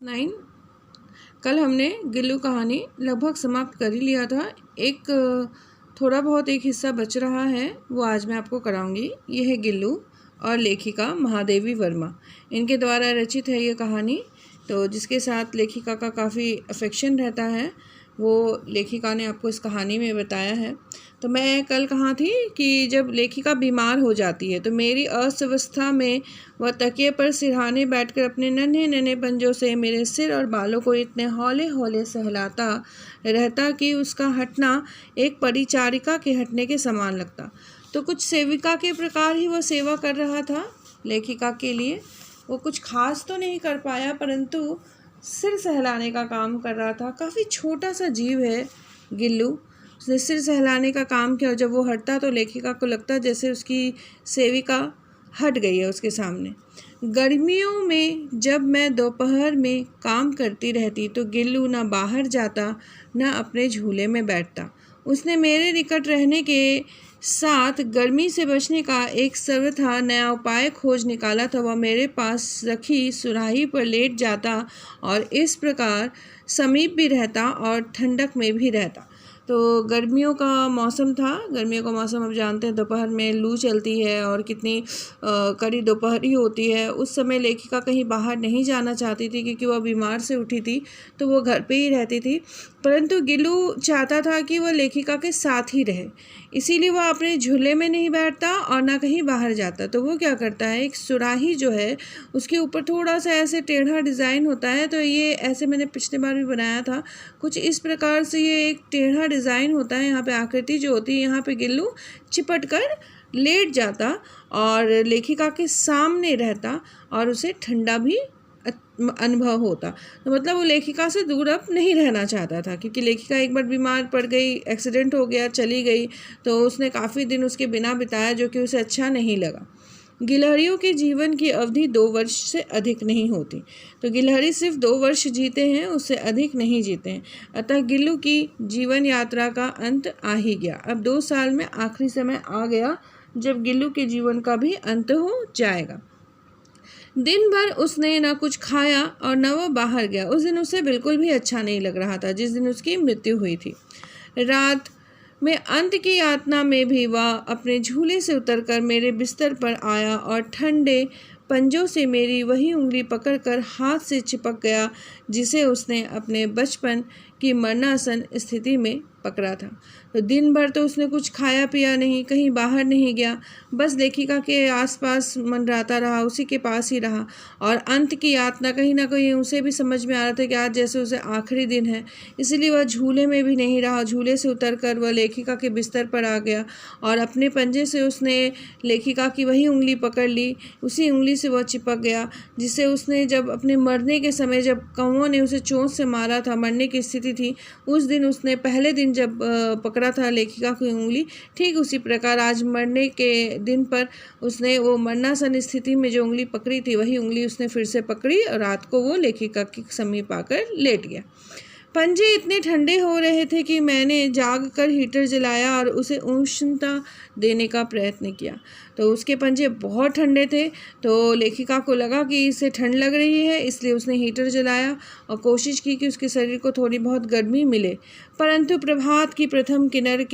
9। कल हमने गिल्लू कहानी लगभग समाप्त कर ही लिया था। थोड़ा बहुत एक हिस्सा बच रहा है, वो आज मैं आपको कराऊंगी। ये है गिल्लू और लेखिका महादेवी वर्मा, इनके द्वारा रचित है ये कहानी। तो जिसके साथ लेखिका का काफ़ी अफेक्शन रहता है, वो लेखिका ने आपको इस कहानी में बताया है। तो मैं कल कहाँ थी कि जब लेखिका बीमार हो जाती है तो मेरी अवस्था में वह तकिए पर सिरहाने बैठकर अपने नन्हे नन्हे पंजों से मेरे सिर और बालों को इतने हौले हौले सहलाता रहता कि उसका हटना एक परिचारिका के हटने के समान लगता। तो कुछ सेविका के प्रकार ही वह सेवा कर रहा था लेखिका के लिए। वो कुछ खास तो नहीं कर पाया, परंतु सिर सहलाने का काम कर रहा था। काफ़ी छोटा सा जीव है गिल्लू, उसने सिर सहलाने का काम किया और जब वो हटता तो लेखिका को लगता जैसे उसकी सेविका हट गई है उसके सामने। गर्मियों में जब मैं दोपहर में काम करती रहती तो गिल्लू ना बाहर जाता ना अपने झूले में बैठता। उसने मेरे निकट रहने के साथ गर्मी से बचने का एक सर्वथा नया उपाय खोज निकाला था। वह मेरे पास रखी सुराही पर लेट जाता और इस प्रकार समीप भी रहता और ठंडक में भी रहता। तो गर्मियों का मौसम था। गर्मियों का मौसम आप जानते हैं, दोपहर में लू चलती है और कितनी कड़ी दोपहरी होती है। उस समय लेखिका कहीं बाहर नहीं जाना चाहती थी क्योंकि वह बीमार से उठी थी, तो वो घर पे ही रहती थी। परंतु गिल्लू चाहता था कि वह लेखिका के साथ ही रहे, इसीलिए वह अपने झूले में नहीं बैठता और ना कहीं बाहर जाता। तो वो क्या करता है, एक सुराही जो है उसके ऊपर थोड़ा सा ऐसे टेढ़ा डिज़ाइन होता है। तो ये ऐसे मैंने पिछले बार भी बनाया था, कुछ इस प्रकार से ये एक टेढ़ा डिज़ाइन होता है। यहाँ पे आकृति जो होती है, यहाँ पे गिल्लू चिपट कर लेट जाता और लेखिका के सामने रहता और उसे ठंडा भी अनुभव होता। तो मतलब वो लेखिका से दूर अब नहीं रहना चाहता था, क्योंकि लेखिका एक बार बीमार पड़ गई, एक्सीडेंट हो गया, चली गई, तो उसने काफ़ी दिन उसके बिना बिताया, जो कि उसे अच्छा नहीं लगा। गिलहरियों के जीवन की अवधि 2 वर्ष से अधिक नहीं होती, तो गिलहरी सिर्फ 2 वर्ष जीते हैं, उससे अधिक नहीं जीते हैं। अतः गिल्लू की जीवन यात्रा का अंत आ ही गया। अब 2 साल में आखिरी समय आ गया जब गिल्लू के जीवन का भी अंत हो जाएगा। दिन भर उसने न कुछ खाया और न वह बाहर गया। उस दिन उसे बिल्कुल भी अच्छा नहीं लग रहा था, जिस दिन उसकी मृत्यु हुई थी। रात में अंत की यातना में भी वह अपने झूले से उतरकर मेरे बिस्तर पर आया और ठंडे पंजों से मेरी वही उंगली पकड़कर हाथ से चिपक गया जिसे उसने अपने बचपन की मरणासन स्थिति में पकड़ा था। तो दिन भर तो उसने कुछ खाया पिया नहीं, कहीं बाहर नहीं गया, बस लेखिका के आसपास मंडराता रहा, उसी के पास ही रहा। और अंत की यातना कहीं ना कहीं उसे भी समझ में आ रहा था कि आज जैसे उसे आखिरी दिन है, इसलिए वह झूले में भी नहीं रहा। झूले से उतरकर वह लेखिका के बिस्तर पर आ गया और अपने पंजे से उसने लेखिका की वही उंगली पकड़ ली, उसी उंगली से वह चिपक गया जिसे उसने जब अपने मरने के समय, जब कौवों ने उसे चोंच से मारा था, मरने की स्थिति थी, उस दिन उसने पहले दिन जब पकड़ा था लेखिका की उंगली, ठीक उसी प्रकार आज मरने के दिन पर उसने वो मरणासन स्थिति में जो उंगली पकड़ी थी, वही उंगली उसने फिर से पकड़ी और रात को वो लेखिका के समीप आकर लेट गया। पंजे इतने ठंडे हो रहे थे कि मैंने जाग कर हीटर जलाया और उसे उष्णता देने का प्रयत्न किया। तो उसके पंजे बहुत ठंडे थे, तो लेखिका को लगा कि इसे ठंड लग रही है, इसलिए उसने हीटर जलाया और कोशिश की कि उसके शरीर को थोड़ी बहुत गर्मी मिले। परंतु प्रभात की प्रथम किरण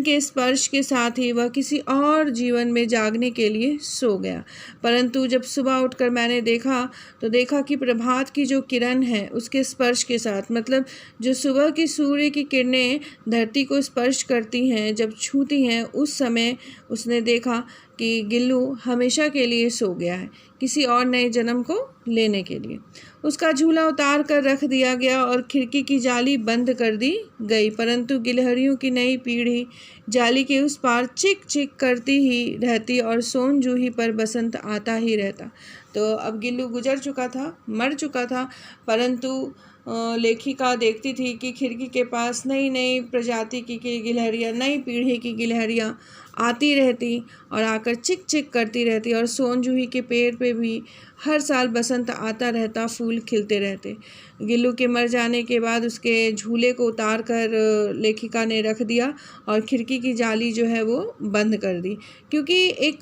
के स्पर्श के साथ ही वह किसी और जीवन में जागने के लिए सो गया। परंतु जब सुबह उठकर मैंने देखा तो देखा कि प्रभात की जो किरण है उसके स्पर्श के साथ, मतलब जो सुबह की सूर्य की किरणें धरती को स्पर्श करती हैं, जब छूती हैं, उस समय उसने देखा कि गिल्लू हमेशा के लिए सो गया है, किसी और नए जन्म को लेने के लिए। उसका झूला उतार कर रख दिया गया और खिड़की की जाली बंद कर दी गई, परंतु गिलहरियों की नई पीढ़ी जाली के उस पार चिक चिक करती ही रहती और सोन जूही पर बसंत आता ही रहता। तो अब गिल्लू गुजर चुका था, मर चुका था, परंतु लेखिका देखती थी कि खिड़की के पास नई नई प्रजाति की गिलहरियाँ, नई पीढ़ी की गिलहरियाँ आती रहती और आकर चिक चिक करती रहती और सोन जूही के पेड़ पे भी हर साल बसंत आता रहता, फूल खिलते रहते। गिल्लू के मर जाने के बाद उसके झूले को उतार कर लेखिका ने रख दिया और खिड़की की जाली जो है वो बंद कर दी, क्योंकि एक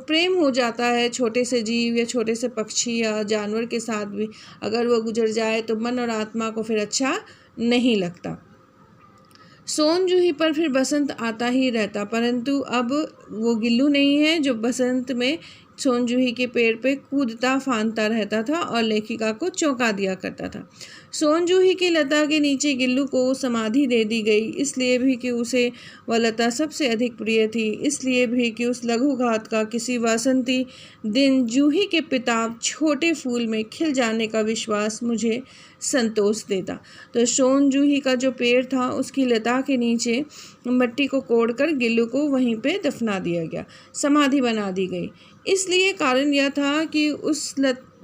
प्रेम हो जाता है छोटे से जीव या छोटे से पक्षी या जानवर के साथ भी अगर वो गुजर जाए तो मन और आत्मा को फिर अच्छा नहीं लगता। सोन जूही पर फिर बसंत आता ही रहता, परंतु अब वो गिल्लू नहीं है जो बसंत में सोन जूही के पेड़ पे कूदता फांदता रहता था और लेखिका को चौंका दिया करता था। सोन जूही की लता के नीचे गिल्लू को समाधि दे दी गई, इसलिए भी कि उसे वह लता सबसे अधिक प्रिय थी, इसलिए भी कि उस लघु घात का किसी वासंती दिन जूही के पिताब छोटे फूल में खिल जाने का विश्वास मुझे संतोष देता। तो सोन जूही का जो पेड़ था उसकी लता के नीचे मिट्टी को कोड़कर गिल्लू को वहीं पे दफना दिया गया, समाधि बना दी गई। इसलिए कारण यह था कि उस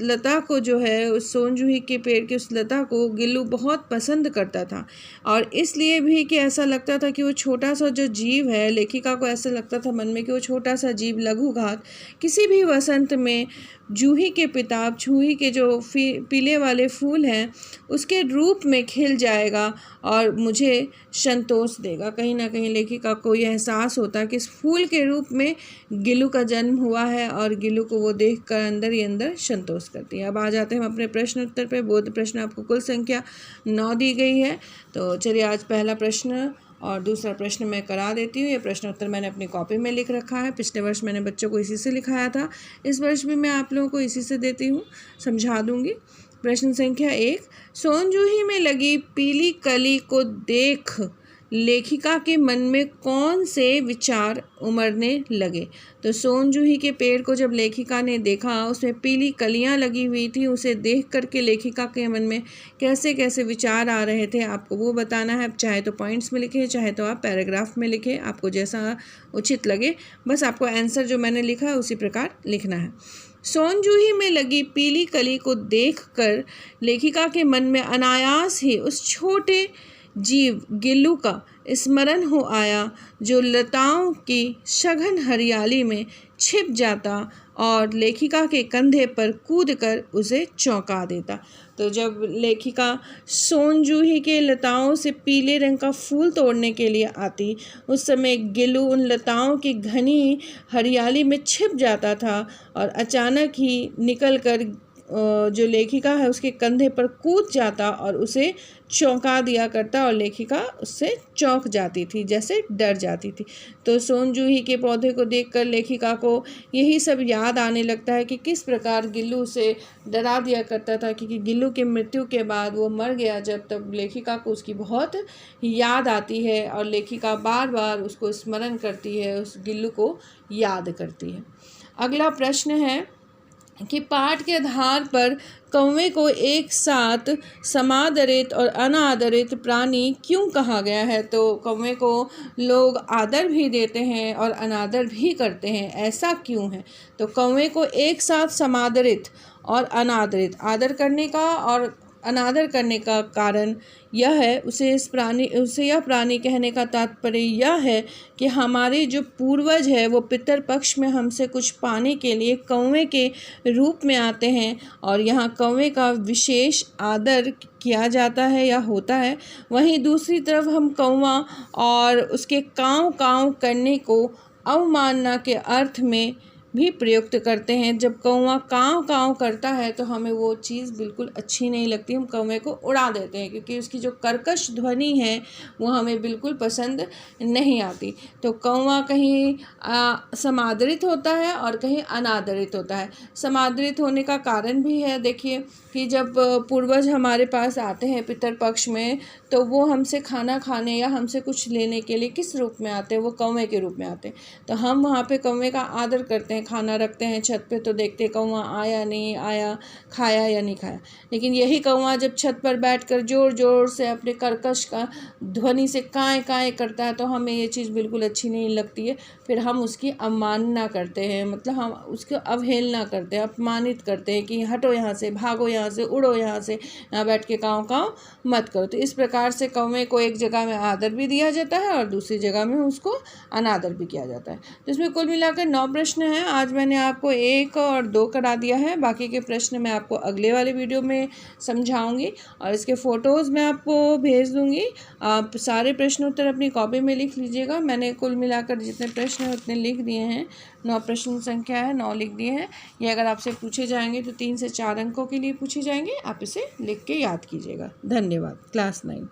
लता को जो है, उस सोन जूही के पेड़ की उस लता को गिल्लू बहुत पसंद करता था, और इसलिए भी कि ऐसा लगता था कि वो छोटा सा जो जीव है, लेखिका को ऐसा लगता था मन में कि वो छोटा सा जीव लघु घात किसी भी वसंत में जूही के पिताब, जूही के जो पीले वाले फूल हैं उसके रूप में खिल जाएगा और मुझे संतोष देगा। कहीं ना कहीं लेखिका को यह एहसास होता कि इस फूल के रूप में गिल्लू का जन्म हुआ है और गिल्लू को वो देखकर अंदर ही अंदर संतोष करती है। अब आ जाते हैं हम अपने प्रश्न उत्तर पे। बोध प्रश्न आपको कुल संख्या 9 दी गई है। तो चलिए आज पहला प्रश्न और दूसरा प्रश्न मैं करा देती हूँ। ये प्रश्न उत्तर मैंने अपनी कॉपी में लिख रखा है। पिछले वर्ष मैंने बच्चों को इसी से लिखाया था, इस वर्ष भी मैं आप लोगों को इसी से देती हूँ, समझा दूँगी। प्रश्न संख्या 1, सोन जूही में लगी पीली कली को देख लेखिका के मन में कौन से विचार उमड़ने लगे। तो सोन जूही के पेड़ को जब लेखिका ने देखा, उसमें पीली कलियां लगी हुई थी, उसे देख करके लेखिका के मन में कैसे कैसे विचार आ रहे थे आपको वो बताना है। चाहे तो पॉइंट्स में लिखें, चाहे तो आप पैराग्राफ में लिखें, आपको जैसा उचित लगे। बस आपको आंसर जो मैंने लिखा है उसी प्रकार लिखना है। सोन जूही में लगी पीली कली को देखकर लेखिका के मन में अनायास ही उस छोटे जीव गिल्लू का स्मरण हो आया, जो लताओं की सघन हरियाली में छिप जाता और लेखिका के कंधे पर कूदकर उसे चौंका देता। तो जब लेखिका सोन जूही के लताओं से पीले रंग का फूल तोड़ने के लिए आती, उस समय गिल्लू उन लताओं की घनी हरियाली में छिप जाता था और अचानक ही निकलकर जो लेखिका है उसके कंधे पर कूद जाता और उसे चौंका दिया करता, और लेखिका उससे चौंक जाती थी, जैसे डर जाती थी। तो सोन जूही के पौधे को देखकर लेखिका को यही सब याद आने लगता है कि किस प्रकार गिल्लू उसे डरा दिया करता था, क्योंकि गिल्लू के मृत्यु के बाद वो मर गया जब, तब लेखिका को उसकी बहुत याद आती है और लेखिका बार बार उसको स्मरण करती है, उस गिल्लू को याद करती है। अगला प्रश्न है कि पाठ के आधार पर कौवे को एक साथ समादरित और अनादरित प्राणी क्यों कहा गया है। तो कौवे को लोग आदर भी देते हैं और अनादर भी करते हैं, ऐसा क्यों है। तो कौवे को एक साथ समादरित और अनादरित, आदर करने का और अनादर करने का कारण यह है, उसे यह प्राणी कहने का तात्पर्य यह है कि हमारे जो पूर्वज है वो पितर पक्ष में हमसे कुछ पाने के लिए कौवे के रूप में आते हैं और यहाँ कौवे का विशेष आदर किया जाता है या होता है। वहीं दूसरी तरफ हम कौवा और उसके काँव काँव करने को अवमानना के अर्थ में भी प्रयुक्त करते हैं। जब कौवा काँव काँव करता है तो हमें वो चीज़ बिल्कुल अच्छी नहीं लगती, हम कौवे को उड़ा देते हैं, क्योंकि उसकी जो कर्कश ध्वनि है वो हमें बिल्कुल पसंद नहीं आती। तो कौवा कहीं समादरित होता है और कहीं अनादरित होता है। समादरित होने का कारण भी है, देखिए कि जब पूर्वज हमारे पास आते हैं पितर पक्ष में, तो वो हमसे खाना खाने या हमसे कुछ लेने के लिए किस रूप में आते हैं, वो कौवे के रूप में आते हैं। तो हम वहाँ पे कौवे का आदर करते हैं, खाना रखते हैं छत पे तो देखते कौवा आया नहीं आया, खाया या नहीं खाया। लेकिन यही कौवा जब छत पर बैठकर जोर जोर से अपने कर्कश का ध्वनि से काएँ काएँ करता है तो हमें ये चीज़ बिल्कुल अच्छी नहीं लगती है। फिर हम उसकी अवमानना करते हैं, मतलब हम उसको अवहेलना करते हैं, अपमानित करते हैं कि हटो यहाँ से, भागो यहाँ से, उड़ो यहाँ से, यहाँ बैठ के काँव काँव मत करो। तो इस प्रकार से कौवे को एक जगह में आदर भी दिया जाता है और दूसरी जगह में उसको अनादर भी किया जाता है। तो इसमें कुल मिलाकर 9 प्रश्न हैं। आज मैंने आपको 1 और 2 करा दिया है, बाकी के प्रश्न मैं आपको अगले वाले वीडियो में समझाऊंगी और इसके फ़ोटोज़ मैं आपको भेज दूंगी। आप सारे प्रश्न उत्तर अपनी कॉपी में लिख लीजिएगा। मैंने कुल मिलाकर जितने प्रश्न हैं उतने लिख दिए हैं। 9 प्रश्न संख्या है, 9 लिख दिए हैं। ये अगर आपसे पूछे जाएंगे तो 3 से 4 अंकों के लिए पूछे जाएंगे। आप इसे लिख के याद कीजिएगा। धन्यवाद। क्लास 9।